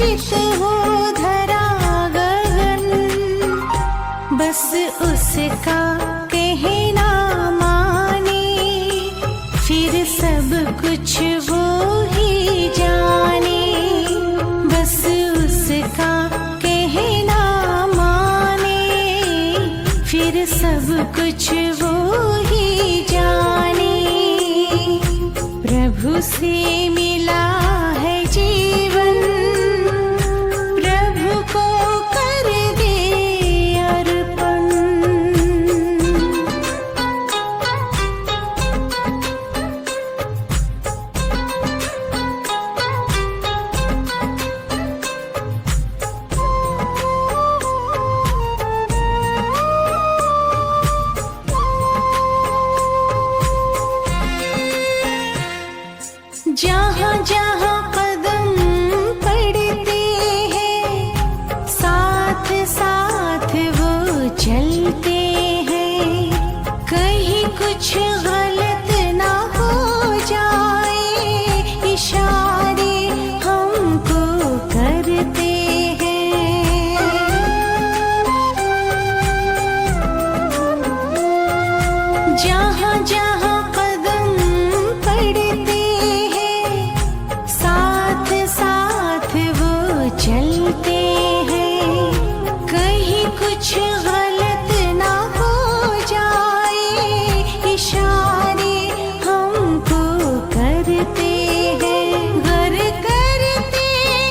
हर्षित हो धरा गगन, बस उसका कहना माने, फिर सब कुछ वो ही जाने। बस उसका कहना माने, फिर सब कुछ वो ही जाने। प्रभु से मिला है जीवन, प्रभु को कर दे अर्पण। जहाँ जहाँ कदम पड़ते हैं, साथ साथ वो चलते हैं। कहीं कुछ गलत ना हो जाए, इशारे हमको करते हैं। जहाँ जहाँ कदम पड़ते चलते हैं, कहीं कुछ गलत ना हो जाए, इशारे हमको करते हैं। घर करते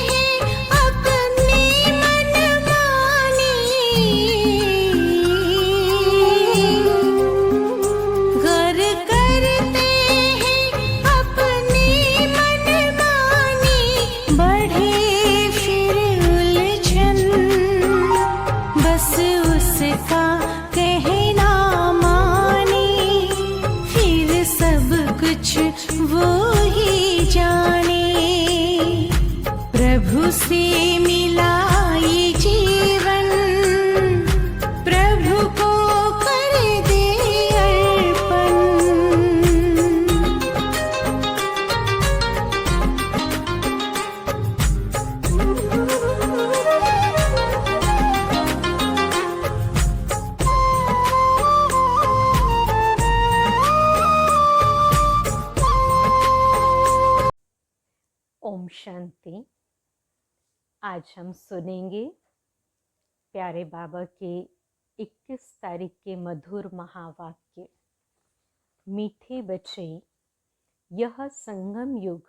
हैं अपनी मनमानी, घर करते हैं अपनी मनमानी। बढ़े बस उसका कहना माने, फिर सब कुछ वो ही जाने। प्रभु से मिला ये जीवन, प्रभु को कर दे अर्पण। ओम शांति। आज हम सुनेंगे प्यारे बाबा के 21 तारीख के मधुर महावाक्य। मीठे बच्चे, यह संगम युग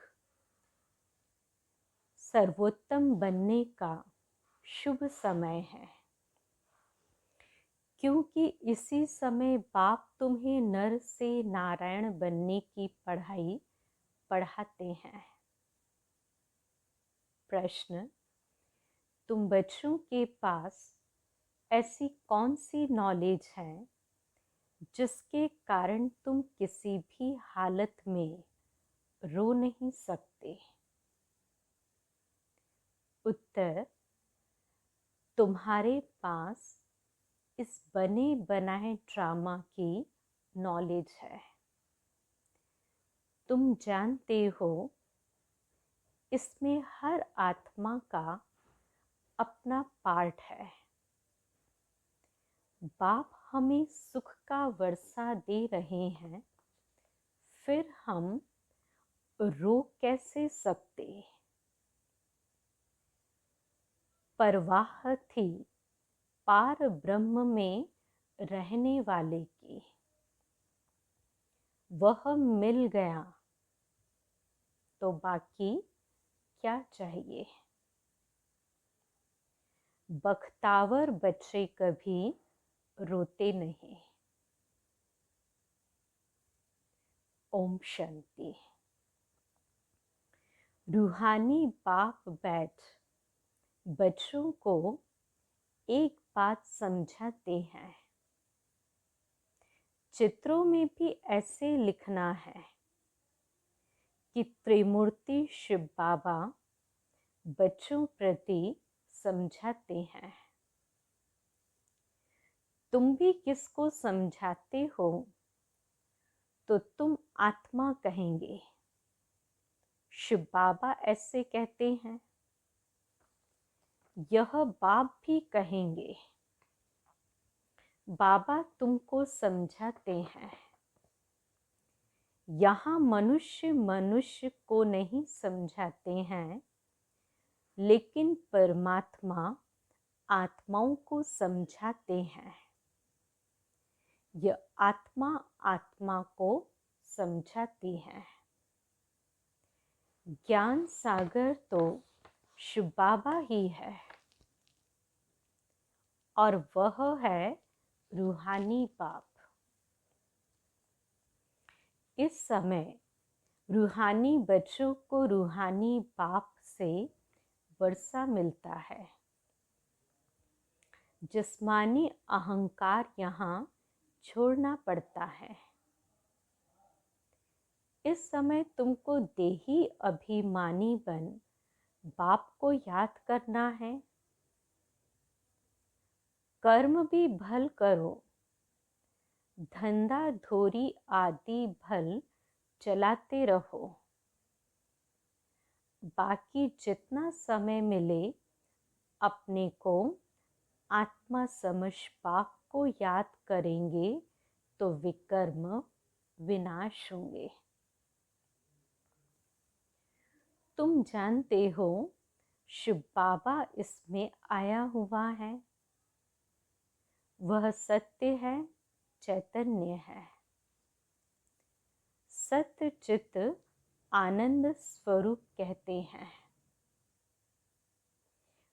सर्वोत्तम बनने का शुभ समय है, क्योंकि इसी समय बाप तुम्हें नर से नारायण बनने की पढ़ाई पढ़ाते हैं। प्रश्न: तुम बच्चों के पास ऐसी कौन सी नॉलेज है जिसके कारण तुम किसी भी हालत में रो नहीं सकते? उत्तर: तुम्हारे पास इस बने बनाए ड्रामा की नॉलेज है। तुम जानते हो इसमें हर आत्मा का अपना पार्ट है। बाप हमें सुख का वर्षा दे रहे हैं, फिर हम रो कैसे सकते? परवाह थी पार ब्रह्म में रहने वाले की, वह मिल गया तो बाकी क्या चाहिए? बख्तावर बच्चे कभी रोते नहीं। ओम शांति। रूहानी बाप बैठ बच्चों को एक बात समझाते हैं। चित्रों में भी ऐसे लिखना है कि त्रिमूर्ति शिव बाबा बच्चों प्रति समझाते हैं। तुम भी किसको समझाते हो तो तुम आत्मा कहेंगे। शिव बाबा ऐसे कहते हैं। यह बाप भी कहेंगे, बाबा तुमको समझाते हैं। यहाँ मनुष्य मनुष्य को नहीं समझाते हैं, लेकिन परमात्मा आत्माओं को समझाते हैं। यह आत्मा आत्मा को समझाती है। ज्ञान सागर तो शिव बाबा ही है, और वह है रूहानी बाप। इस समय रूहानी बच्चों को रूहानी बाप से वर्षा मिलता है। जिस्मानी अहंकार यहाँ छोड़ना पड़ता है। इस समय तुमको देही अभिमानी बन बाप को याद करना है। कर्म भी भल करो, धंधा धोरी आदि भल चलाते रहो। बाकी जितना समय मिले अपने को आत्मा समझ बाप को याद करेंगे तो विकर्म विनाश होंगे। तुम जानते हो शिव बाबा इसमें आया हुआ है। वह सत्य है, चैतन्य है, सत्य चित आनंद स्वरूप कहते हैं।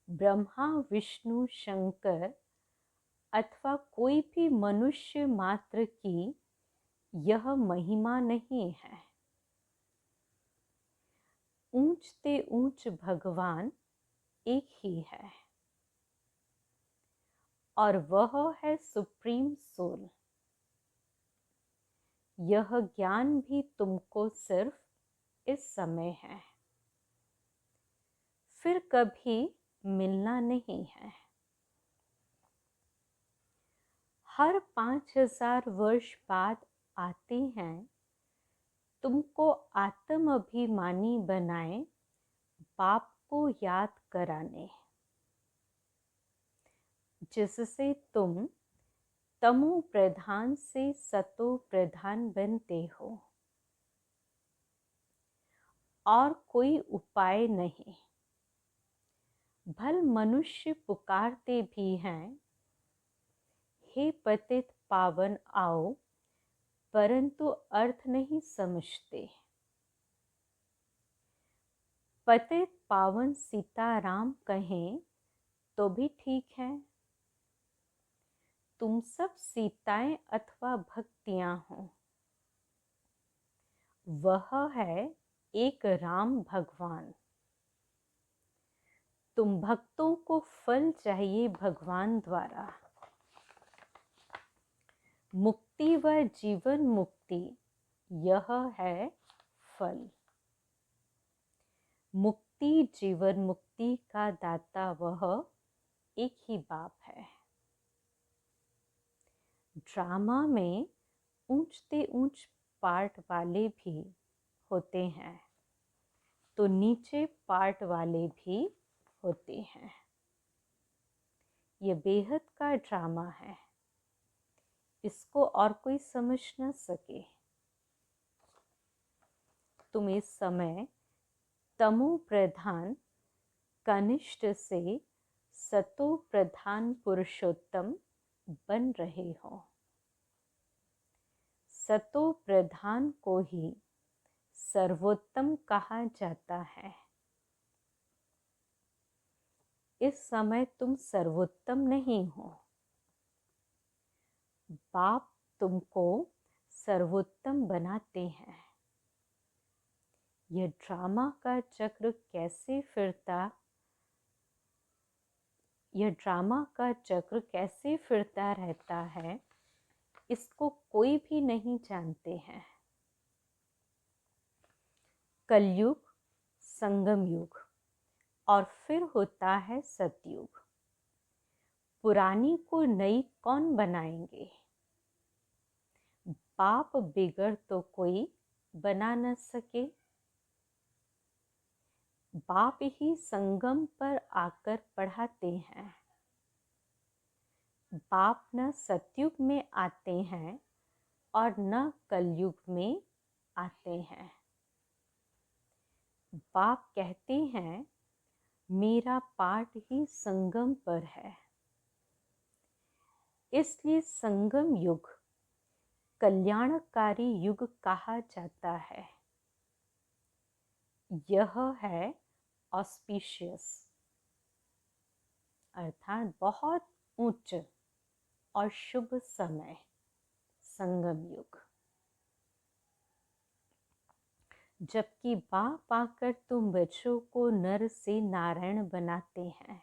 ब्रह्मा विष्णु शंकर अथवा कोई भी मनुष्य मात्र की यह महिमा नहीं है। ऊंचते ऊंच भगवान एक ही है, और वह है सुप्रीम सोल। यह ज्ञान भी तुमको सिर्फ इस समय है, फिर कभी मिलना नहीं है। हर 5000 वर्ष बाद आते हैं तुमको आत्म अभिमानी बनाए बाप को याद कराने, जिससे तुम तमो प्रधान से सतो प्रधान बनते हो। और कोई उपाय नहीं। भल मनुष्य पुकारते भी हैं, हे पतित पावन आओ, परंतु अर्थ नहीं समझते। पतित पावन सीताराम कहें तो भी ठीक है। तुम सब सीताएं अथवा भक्तियां हो। वह है एक राम भगवान। तुम भक्तों को फल चाहिए भगवान द्वारा। मुक्ति व जीवन मुक्ति यह है फल। मुक्ति जीवन मुक्ति का दाता वह एक ही बाप है। ड्रामा में ऊंचते ऊंच पार्ट वाले भी होते हैं, तो नीचे पार्ट वाले भी होते हैं। ये बेहद का ड्रामा है, इसको और कोई समझ न सके। तुम इस समय तमो प्रधान कनिष्ठ से सतो प्रधान पुरुषोत्तम बन रहे हो। सतो प्रधान को ही सर्वोत्तम कहा जाता है। इस समय तुम सर्वोत्तम नहीं हो। बाप तुमको सर्वोत्तम बनाते हैं। यह ड्रामा का चक्र कैसे फिरता रहता है, इसको कोई भी नहीं जानते हैं। कलयुग, संगम युग, और फिर होता है सतयुग। पुरानी को नई कौन बनाएंगे? बाप बिगड़ तो कोई बना न सके। बाप ही संगम पर आकर पढ़ाते हैं। बाप न सतयुग में आते हैं और न कलयुग में आते हैं। बाप कहते हैं मेरा पाठ ही संगम पर है, इसलिए संगम युग कल्याणकारी युग कहा जाता है। यह है ऑस्पिशियस अर्थात बहुत उच्च और शुभ समय, संगम युग। जबकि बाप आकर तुम बच्चों को नर से नारायण बनाते हैं।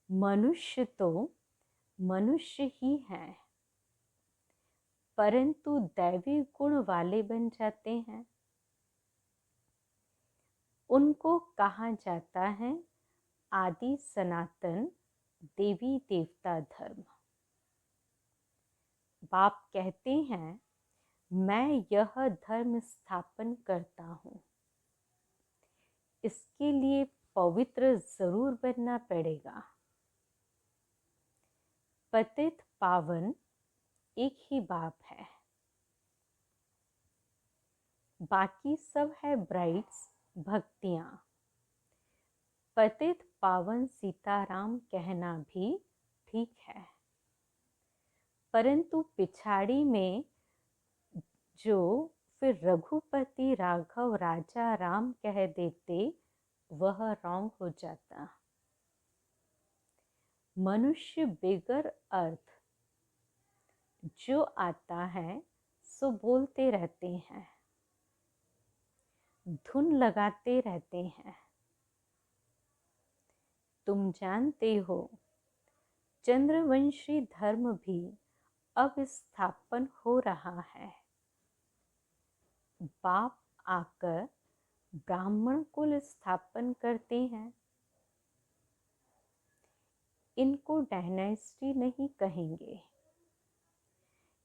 मनुष्य तो मनुष्य ही हैं, परंतु दैवी गुण वाले बन जाते हैं। उनको कहा जाता है आदि सनातन देवी देवता धर्म। बाप कहते हैं मैं यह धर्म स्थापन करता हूँ, इसके लिए पवित्र जरूर बनना पड़ेगा। पतित पावन एक ही बाप है, बाकी सब है ब्राइड्स भक्तियां। पतित पावन सीताराम कहना भी ठीक है, परंतु पिछाड़ी में जो फिर रघुपति राघव राजा राम कह देते वह रॉन्ग हो जाता। मनुष्य बिगर अर्थ जो आता है सो बोलते रहते हैं, धुन लगाते रहते हैं। तुम जानते हो चंद्रवंशी धर्म भी अब स्थापन हो रहा है। बाप आकर ब्राह्मण कुल स्थापन करते हैं। इनको डायनेस्टी नहीं कहेंगे,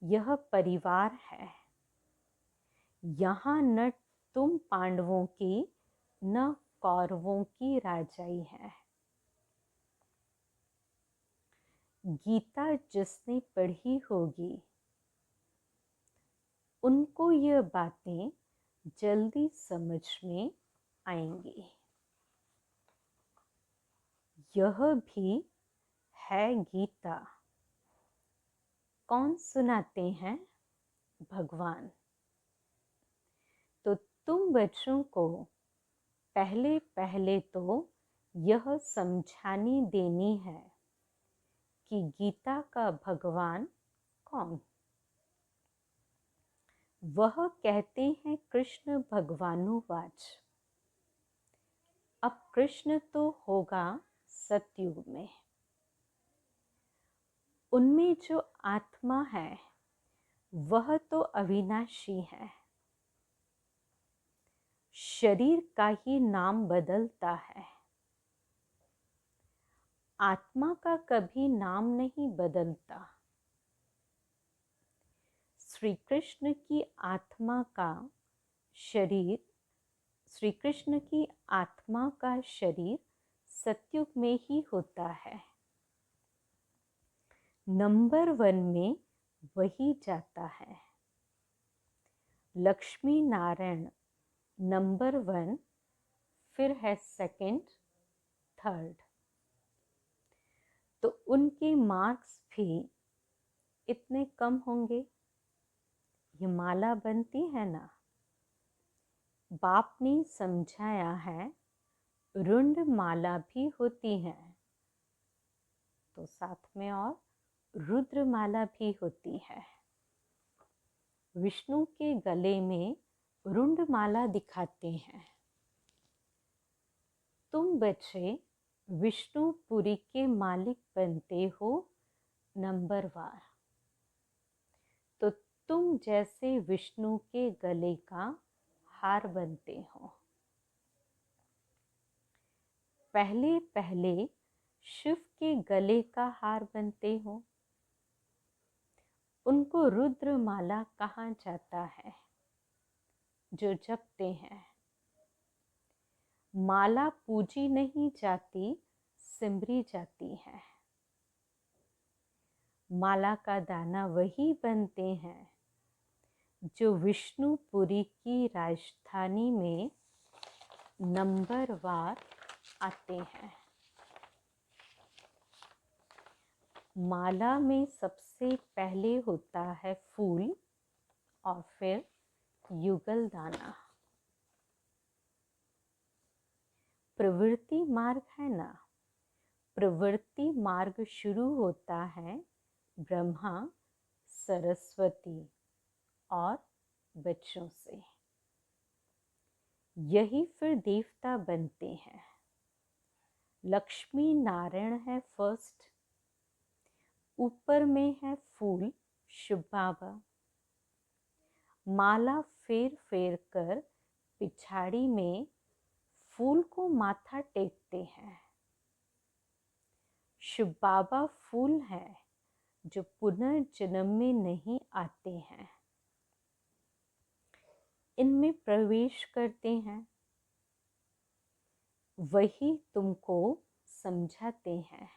यह परिवार है। यहाँ न तुम पांडवों की न कौरवों की राजाई है। गीता जिसने पढ़ी होगी उनको यह बातें जल्दी समझ में आएंगी। यह भी है गीता। कौन सुनाते हैं? भगवान। तो तुम बच्चों को पहले पहले तो यह समझानी देनी है कि गीता का भगवान कौन। वह कहते हैं कृष्ण भगवानुवाच। अब कृष्ण तो होगा सतयुग में। उनमें जो आत्मा है वह तो अविनाशी है। शरीर का ही नाम बदलता है, आत्मा का कभी नाम नहीं बदलता। श्री कृष्ण की आत्मा का शरीर, श्री कृष्ण की आत्मा का शरीर सतयुग में ही होता है। नंबर 1 में वही जाता है। लक्ष्मी नारायण नंबर 1, फिर है सेकंड, थर्ड। तो उनके मार्क्स भी इतने कम होंगे। ये माला बनती है ना, बाप ने समझाया है रुंड माला भी होती है, तो साथ में और रुद्र माला भी होती है। विष्णु के गले में रुंड माला दिखाते हैं। तुम बच्चे विष्णुपुरी के मालिक बनते हो नंबरवार। तो तुम जैसे विष्णु के गले का हार बनते हो। पहले पहले शिव के गले का हार बनते हो। उनको रुद्रमाला कहा जाता है जो जपते हैं। माला पूजी नहीं जाती, सिमरी जाती है। माला का दाना वही बनते हैं जो विष्णुपुरी की राजधानी में नंबरवार आते हैं। माला में सबसे पहले होता है फूल और फिर युगल दाना। प्रवृत्ति मार्ग है ना, प्रवृत्ति मार्ग शुरू होता है ब्रह्मा, सरस्वती और बच्चों से। यही फिर देवता बनते हैं। लक्ष्मी नारायण है फर्स्ट, ऊपर में है फूल शिव बाबा। माला फेर फेर कर पिछाड़ी में फूल को माथा टेकते हैं। शिव बाबा फूल है जो पुनर्जन्म में नहीं आते हैं, इनमें प्रवेश करते हैं। वही तुमको समझाते हैं।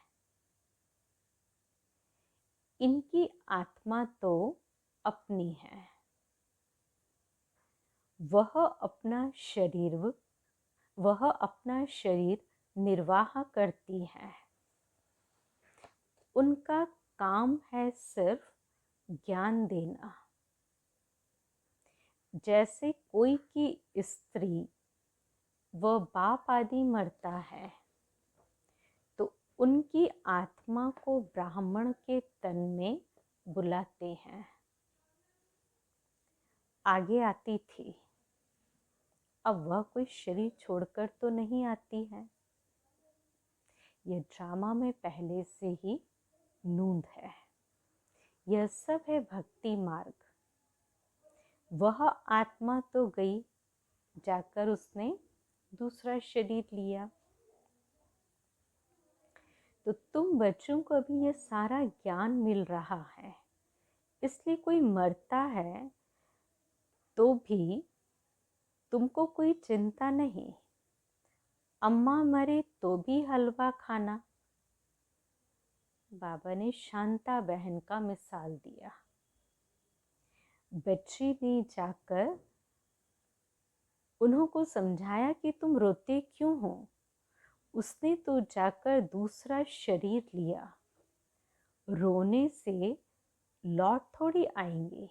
इनकी आत्मा तो अपनी है, वह अपना शरीर निर्वाह करती है। उनका काम है सिर्फ ज्ञान देना। जैसे कोई की स्त्री व बाप आदि मरता है तो उनकी आत्मा को ब्राह्मण के तन में बुलाते हैं। आगे आती थी, अब वह कोई शरीर छोड़कर तो नहीं आती है। यह ड्रामा में पहले से ही नूंद है। यह सब है भक्ति मार्ग। वह आत्मा तो गई, जाकर उसने दूसरा शरीर लिया। तो तुम बच्चों को भी यह सारा ज्ञान मिल रहा है, इसलिए कोई मरता है तो भी तुमको कोई चिंता नहीं। अम्मा मरे तो भी हलवा खाना। बाबा ने शांता बहन का मिसाल दिया। बच्ची ने जाकर उन्हों को समझाया कि तुम रोते क्यों हो। उसने तो जाकर दूसरा शरीर लिया। रोने से लौट थोड़ी आएंगे।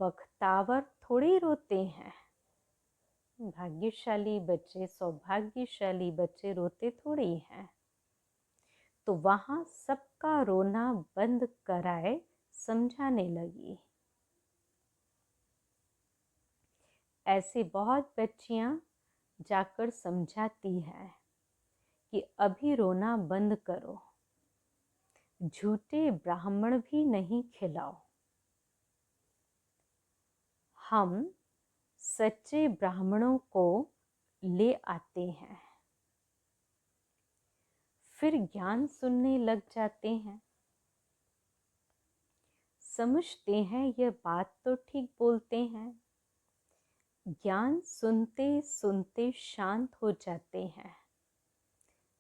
बख्तावर थोड़ी रोते हैं। भाग्यशाली बच्चे, सौभाग्यशाली बच्चे रोते थोड़ी हैं। तो वहां सबका रोना बंद कराए समझाने लगी। ऐसे बहुत बच्चियां जाकर समझाती है कि अभी रोना बंद करो, झूठे ब्राह्मण भी नहीं खिलाओ। हम सच्चे ब्राह्मणों को ले आते हैं, फिर ज्ञान सुनने लग जाते हैं। समझते हैं यह बात तो ठीक बोलते हैं। ज्ञान सुनते सुनते शांत हो जाते हैं।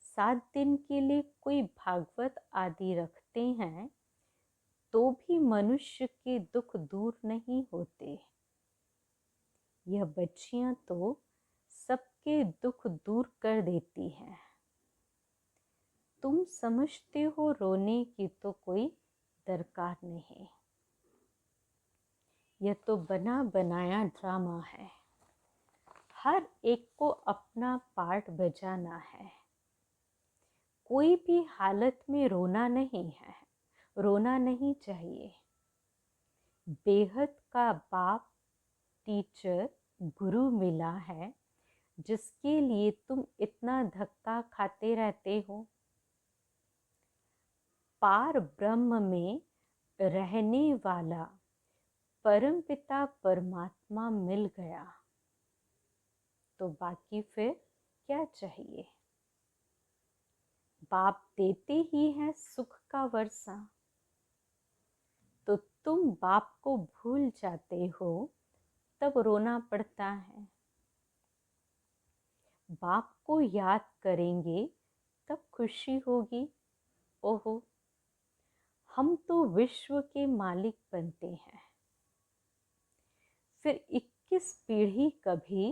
7 दिन के लिए कोई भागवत आदि रखते हैं तो भी मनुष्य के दुख दूर नहीं होते। यह बच्चियां तो सबके दुख दूर कर देती हैं। तुम समझते हो रोने की तो कोई दरकार नहीं। यह तो बना बनाया ड्रामा है। हर एक को अपना पार्ट बजाना है। कोई भी हालत में रोना नहीं है, रोना नहीं चाहिए। बेहद का बाप, टीचर, गुरु मिला है जिसके लिए तुम इतना धक्का खाते रहते हो। पार ब्रह्म में रहने वाला परमपिता परमात्मा मिल गया तो बाकी फिर क्या चाहिए। बाप देते ही हैं सुख का वर्षा, तो तुम बाप को भूल जाते हो तब रोना पड़ता है। बाप को याद करेंगे तब खुशी होगी। ओहो, हम तो विश्व के मालिक बनते हैं। फिर 21 पीढ़ी कभी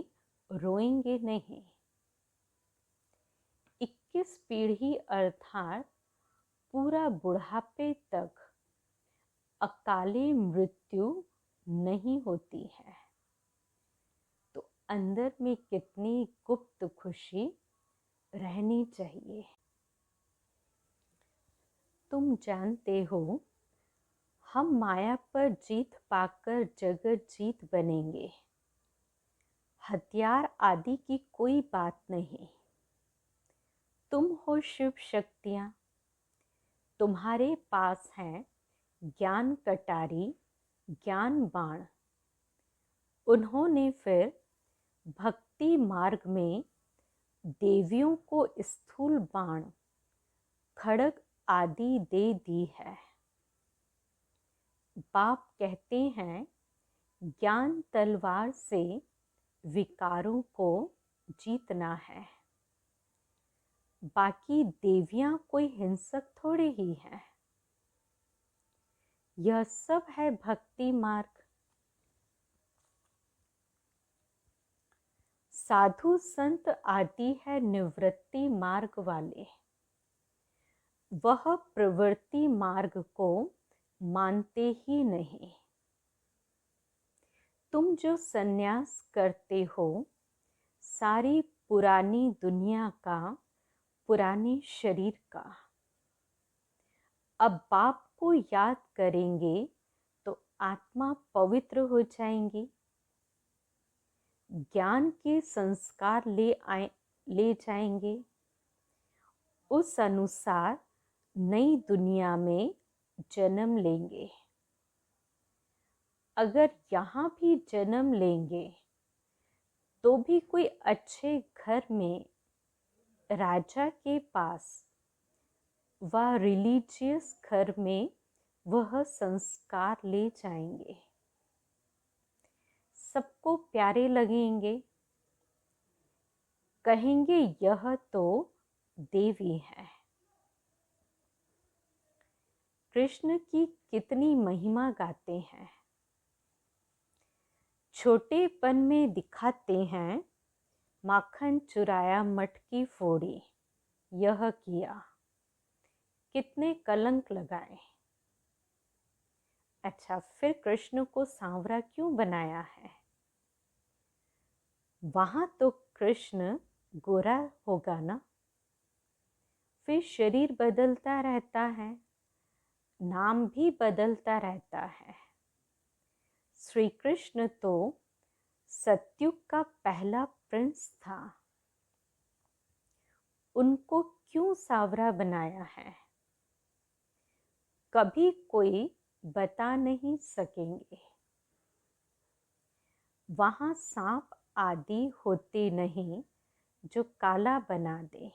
रोएंगे नहीं। 21 पीढ़ी अर्थात पूरा बुढ़ापे तक अकाले मृत्यु नहीं होती है। तो अंदर में कितनी गुप्त खुशी रहनी चाहिए। तुम जानते हो, हम माया पर जीत पाकर जगत जीत बनेंगे। हथियार आदि की कोई बात नहीं। तुम हो शिव शक्तियाँ, तुम्हारे पास हैं ज्ञान कटारी, ज्ञान बाण। उन्होंने फिर भक्ति मार्ग में देवियों को स्थूल बाण, खड़ग आदि दे दी है। बाप कहते हैं, ज्ञान तलवार से विकारों को जीतना है। बाकी देवियां कोई हिंसक थोड़ी ही है। यह सब है भक्ति मार्ग। साधु संत आदि है निवृत्ति मार्ग वाले। वह प्रवृत्ति मार्ग को मानते ही नहीं। तुम जो संन्यास करते हो, सारी पुरानी दुनिया का, पुराने शरीर का। अब बाप को याद करेंगे तो आत्मा पवित्र हो जाएंगी। ज्ञान के संस्कार ले जाएंगे। उस अनुसार नई दुनिया में जन्म लेंगे। अगर यहाँ भी जन्म लेंगे तो भी कोई अच्छे घर में राजा के पास व रिलीजियस घर में वह संस्कार ले जाएंगे। सबको प्यारे लगेंगे। कहेंगे यह तो देवी है। कृष्ण की कितनी महिमा गाते हैं। छोटेपन में दिखाते हैं, माखन चुराया मटकी फोड़ी, यह किया, कितने कलंक लगाए। अच्छा, फिर कृष्ण को सांवरा क्यों बनाया है? वहां तो कृष्ण गोरा होगा ना। फिर शरीर बदलता रहता है, नाम भी बदलता रहता है। श्री कृष्ण तो सतयुग का पहला प्रिंस था। उनको क्यों सांवरा बनाया है, कभी कोई बता नहीं सकेंगे। वहां सांप आदि होते नहीं जो काला बना दे।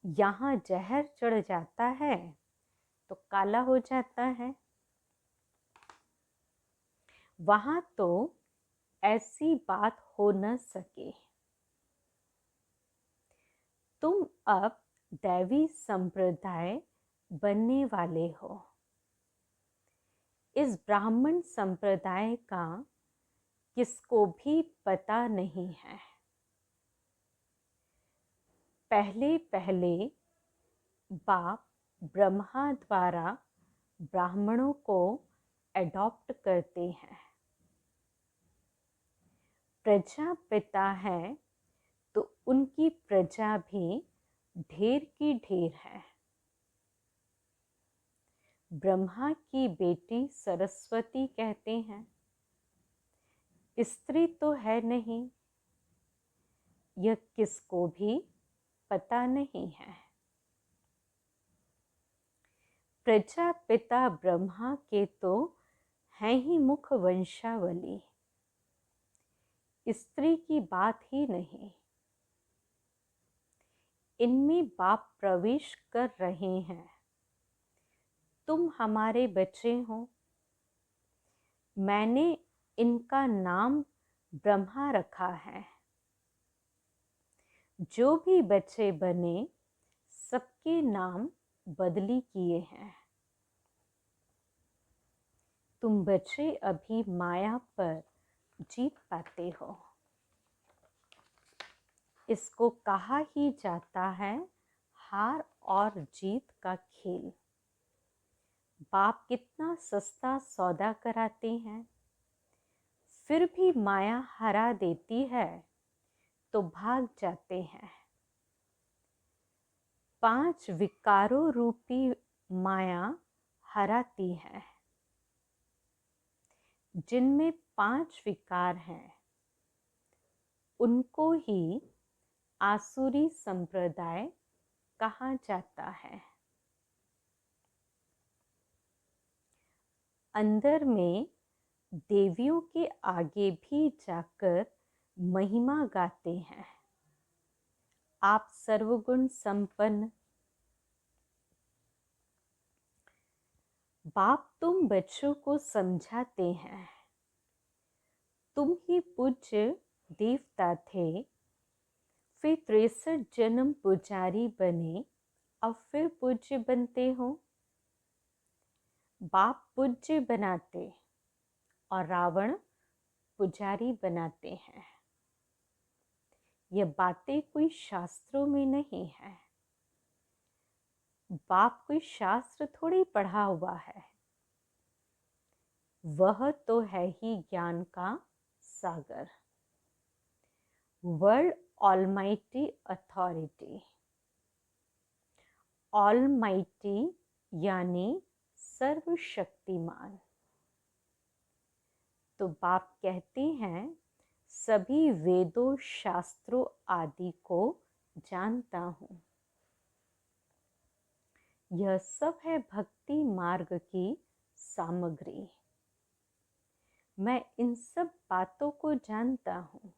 यहाँ जहर चढ़ जाता है तो काला हो जाता है। वहां तो ऐसी बात हो न सके। तुम अब दैवी संप्रदाय बनने वाले हो। इस ब्राह्मण संप्रदाय का किसको भी पता नहीं है। पहले पहले बाप ब्रह्मा द्वारा ब्राह्मणों को एडॉप्ट करते हैं। प्रजापिता है तो उनकी प्रजा भी ढेर की ढेर है। ब्रह्मा की बेटी सरस्वती कहते हैं। स्त्री तो है नहीं, यह किसको भी पता नहीं है। प्रजापिता ब्रह्मा के तो हैं ही मुख वंशावली। स्त्री की बात ही नहीं। इनमें बाप प्रवेश कर रहे हैं। तुम हमारे बच्चे हो। मैंने इनका नाम ब्रह्मा रखा है। जो भी बच्चे बने सबके नाम बदली किए हैं। तुम बच्चे अभी माया पर जीत पाते हो। इसको कहा ही जाता है हार और जीत का खेल। बाप कितना सस्ता सौदा कराते हैं, फिर भी माया हरा देती है तो भाग जाते हैं। 5 विकारों रूपी माया हराती है। जिनमें 5 विकार हैं उनको ही आसुरी संप्रदाय कहा जाता है। अंदर में देवियों के आगे भी जाकर महिमा गाते हैं। आप सर्वगुण संपन्न। बाप तुम बच्चों को समझाते हैं, तुम ही पूज्य देवता थे, फिर 63 जन्म पुजारी बने, अब फिर पूज्य बनते हो। बाप पूज्य बनाते और रावण पुजारी बनाते हैं। यह बातें कोई शास्त्रों में नहीं है। बाप कोई शास्त्र थोड़ी पढ़ा हुआ है, वह तो है ही ज्ञान का सागर। World almighty authority. ऑलमाइटी यानी सर्वशक्तिमान। तो बाप कहते हैं सभी वेदों शास्त्रों आदि को जानता हूँ। यह सब है भक्ति मार्ग की सामग्री। मैं इन सब बातों को जानता हूँ।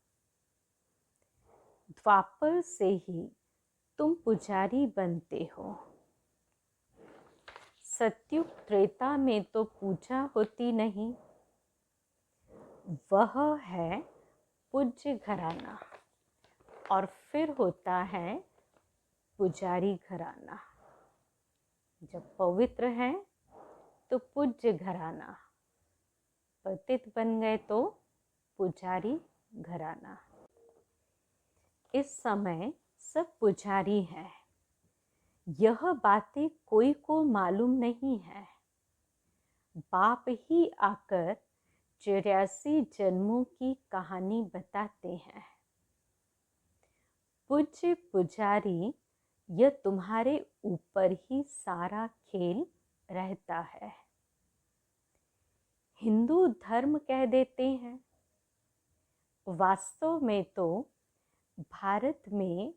द्वापर से ही तुम पुजारी बनते हो। सत्युग त्रेता में तो पूजा होती नहीं, वह है पूज्य घराना, और फिर होता है पुजारी घराना। जब पवित्र है तो पूज्य घराना, पतित बन गए तो पुजारी घराना। इस समय सब पुजारी हैं। यह बातें कोई को मालूम नहीं है। बाप ही आकर 84 जन्मों की कहानी बताते हैं। पूज्य पुजारी, यह तुम्हारे ऊपर ही सारा खेल रहता है। हिंदू धर्म कह देते हैं, वास्तव में तो भारत में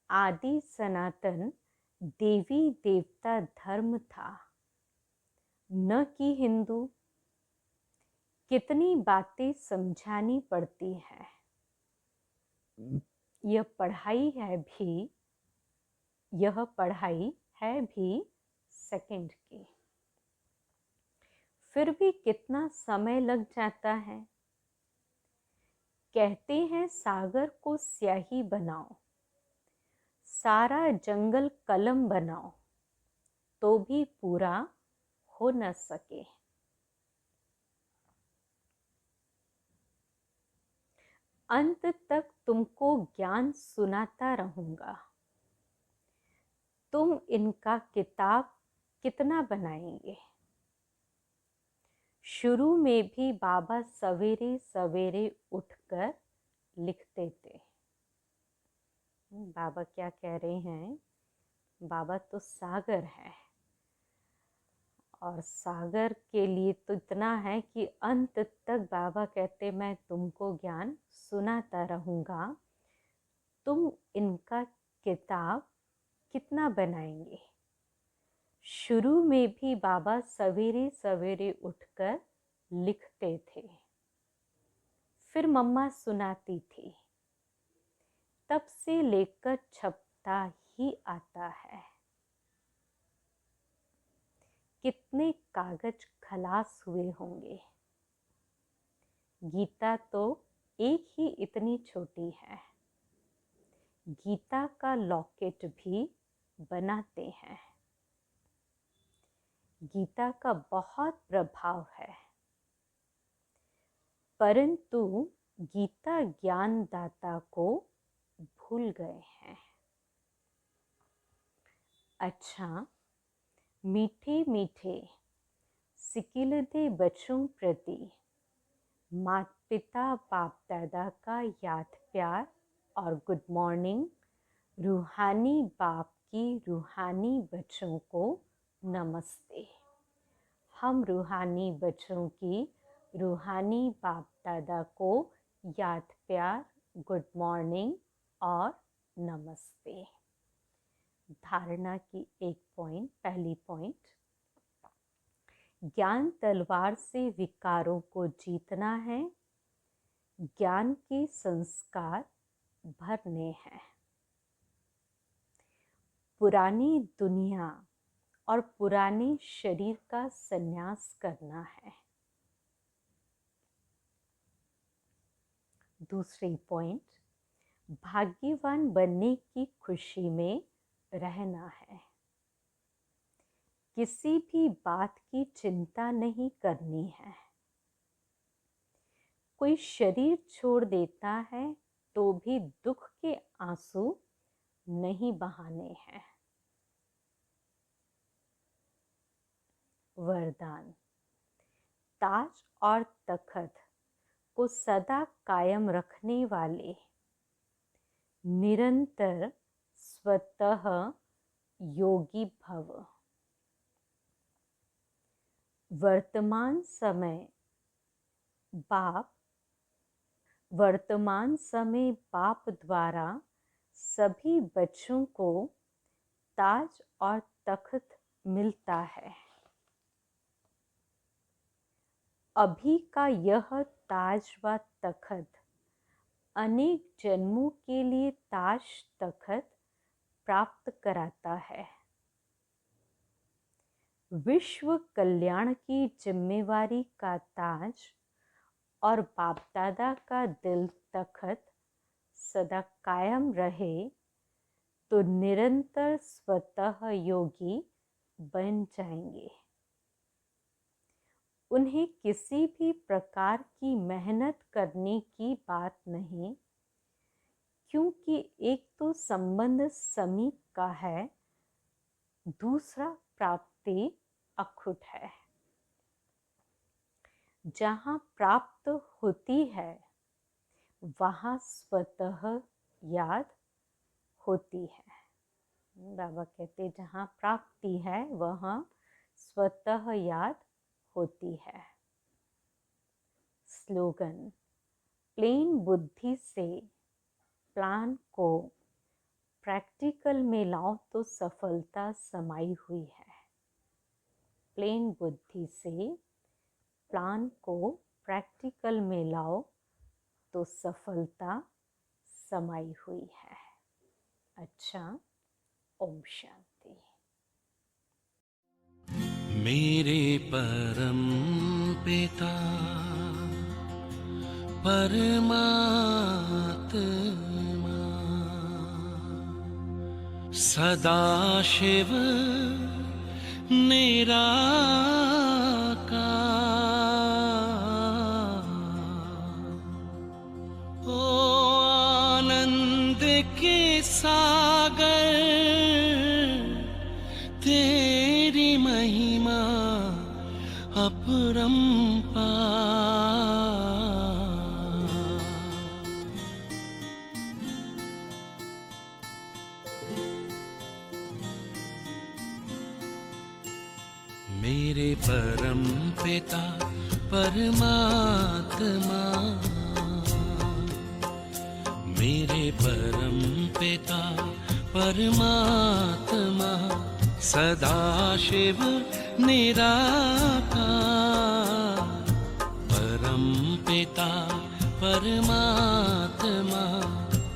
आदि सनातन देवी देवता धर्म था, न कि हिंदू। कितनी बातें समझानी पड़ती है। यह पढ़ाई है भी सेकंड की, फिर भी कितना समय लग जाता है। कहते हैं सागर को स्याही बनाओ, सारा जंगल कलम बनाओ, तो भी पूरा हो न सके। अंत तक तुमको ज्ञान सुनाता रहूंगा। तुम इनका किताब कितना बनाएंगे। शुरू में भी बाबा सवेरे सवेरे उठकर लिखते थे। बाबा क्या कह रहे हैं, बाबा तो सागर है, और सागर के लिए तो इतना है कि अंत तक बाबा कहते मैं तुमको ज्ञान सुनाता रहूँगा। तुम इनका किताब कितना बनाएंगे। शुरू में भी बाबा सवेरे सवेरे उठकर लिखते थे, फिर मम्मा सुनाती थी, तब से लेकर छपता ही आता है। कितने कागज खलास हुए होंगे। गीता तो एक ही इतनी छोटी है, गीता का लॉकेट भी बनाते हैं। गीता का बहुत प्रभाव है, परंतु गीता ज्ञानदाता को भूल गए हैं। अच्छा, मीठे मीठे सिकिलते बच्चों प्रति माता पिता बाप दादा का याद प्यार और गुड मॉर्निंग। रूहानी बाप की रूहानी बच्चों को नमस्ते। हम रूहानी बच्चों की रूहानी बाप दादा को याद प्यार, गुड मॉर्निंग और नमस्ते। धारणा की पहली पॉइंट, ज्ञान तलवार से विकारों को जीतना है, ज्ञान के संस्कार भरने हैं। पुरानी दुनिया और पुराने शरीर का संन्यास करना है। दूसरी पॉइंट, भाग्यवान बनने की खुशी में रहना है। किसी भी बात की चिंता नहीं करनी है। कोई शरीर छोड़ देता है तो भी दुख के आंसू नहीं बहाने हैं। वरदान, ताज और तख्त को सदा कायम रखने वाले, निरंतर स्वतः योगी भव। वर्तमान समय बाप द्वारा सभी बच्चों को ताज और तख्त मिलता है। अभी का यह ताज व तख्त अनेक जन्मों के लिए ताज तख्त प्राप्त कराता है। विश्व कल्याण की जिम्मेवारी का ताज और बाप दादा का दिल तख्त सदा कायम रहे तो निरंतर स्वतः योगी बन जाएंगे। उन्हें किसी भी प्रकार की मेहनत करने की बात नहीं, क्योंकि एक तो संबंध समीप का है, दूसरा प्राप्ति अखुट है। जहाँ प्राप्त होती है वहाँ स्वतः याद होती है। बाबा कहते जहाँ प्राप्ति है वहाँ स्वतः याद होती है। स्लोगन, प्लेन बुद्धि से प्लान को प्रैक्टिकल में लाओ तो सफलता समाई हुई है। प्लेन बुद्धि से प्लान को प्रैक्टिकल में लाओ तो सफलता समाई हुई है। अच्छा, ओम शांति। मेरे परम पिता परमात्मा सदाशिव निराकार, ओ आनंद के सागर, तेरी महिमा अपरंपार। मेरे परम पिता परमात्मा, मेरे परम पिता परमात्मा सदाशिव निराकार। परम पिता परमात्मा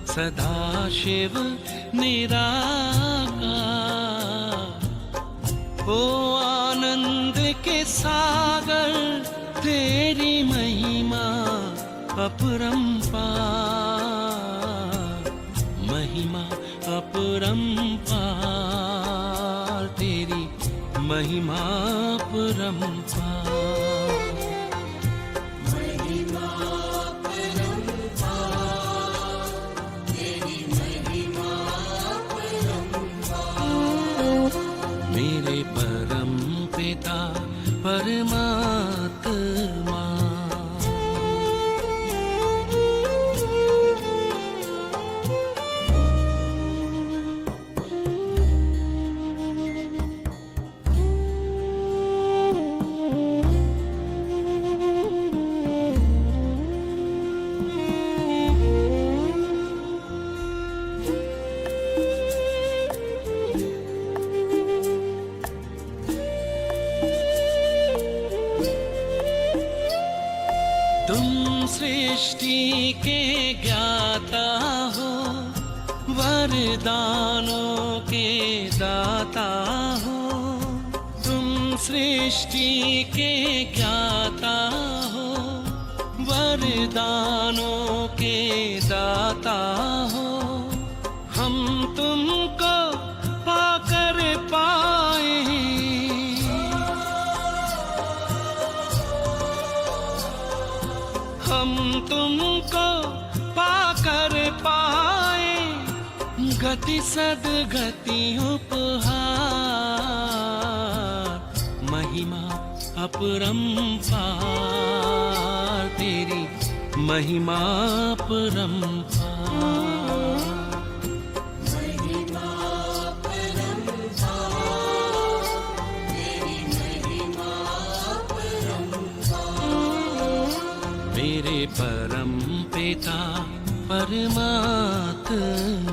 सदाशिव निराकार, ओ आनंद के सागर, तेरी महिमा अपरंपार। महिमा अपरंपार तेरी महिमा अपरंपार। मेरे परम पिता परमात्मा, तुम सृष्टि के ज्ञाता हो, वरदानों के दाता हो। तुम सृष्टि के ज्ञाता हो, वरदानों के दाता हो। हम तुमको पाकर पाए, हम तुमको पाकर पाए, गति सदगति उपहार। महिमा अपरंपार तेरी महिमा अपरंपार। मेरे परम पिता परमात्मा।